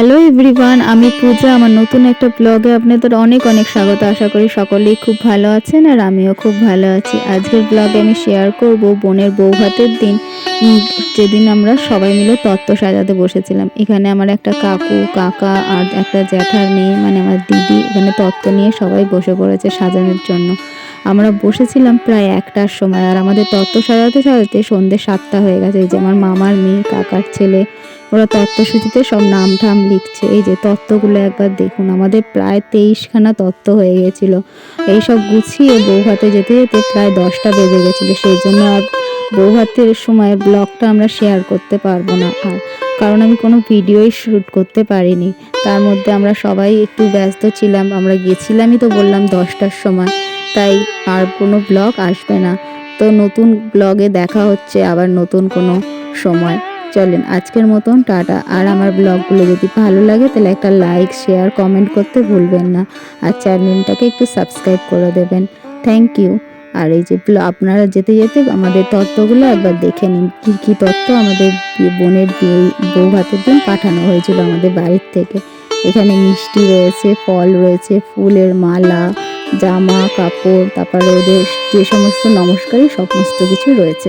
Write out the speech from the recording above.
Hello everyone, আমি পূজা। আমার নতুন একটা ব্লগে আপনাদের অনেক অনেক স্বাগত। আশা করি সকলেই খুব ভালো আছেন আর আমিও খুব ভালো আছি। আজকের ব্লগে আমি শেয়ার করব বোনের বৌভাতের দিন, যেদিন আমরা সবাই মিলে তত্ত্ব সাজাতে বসেছিলাম। এখানে আমার একটা কাকু, কাকা আর একটা জ্যাঠার মেয়ে মানে আমার দিদি এখানে তত্ত্ব নিয়ে সবাই বসে পড়েছে সাজানোর জন্য। আমরা বসেছিলাম প্রায় 1টার সময় আর আমাদের তত্ত্ব সাজাতে সাজাতে সন্ধ্যে 7টা হয়ে গেছে। এই যে আমার মামার মেয়ে, কাকার ছেলে, ওরা তত্ত্বসূচিতে সব নাম ঠাম লিখছে। এই যে তত্ত্বগুলো একবার দেখুন, আমাদের প্রায় 23খানা তত্ত্ব হয়ে গেছিলো। এইসব গুছিয়ে বৌভাতে যেতে যেতে প্রায় 10টা বেজে গেছিলো। সেই জন্য আর বৌভাতের সময় ব্লগটা আমরা শেয়ার করতে পারবো না, আর কারণ আমি কোনো ভিডিওই শ্যুট করতে পারিনি। তার মধ্যে আমরা সবাই একটু ব্যস্ত ছিলাম, আমরা গেছিলামই তো বললাম 10টার সময়, তাই আর কোনো ব্লগ আসবে না। তো নতুন ব্লগে দেখা হচ্ছে আবার নতুন কোনো সময়। চলেন আজকের মতন টাটা। আর আমার ব্লগগুলো যদি ভালো লাগে তাহলে একটা লাইক, শেয়ার, কমেন্ট করতে ভুলবেন না, আর চ্যানেলটাকে একটু সাবস্ক্রাইব করে দেবেন। Thank you. আর এই যে আপনারা যেতে যেতে আমাদের তত্ত্বগুলো একবার দেখে নিন, কী কী তত্ত্ব আমাদের বোনের বৌভাতের দিন পাঠানো হয়েছিল আমাদের বাড়ির থেকে। এখানে মিষ্টি রয়েছে, ফল রয়েছে, ফুলের মালা, জামা কাপড়, তারপরে ওদের যে সমস্ত নমস্কারী সমস্ত কিছু রয়েছে।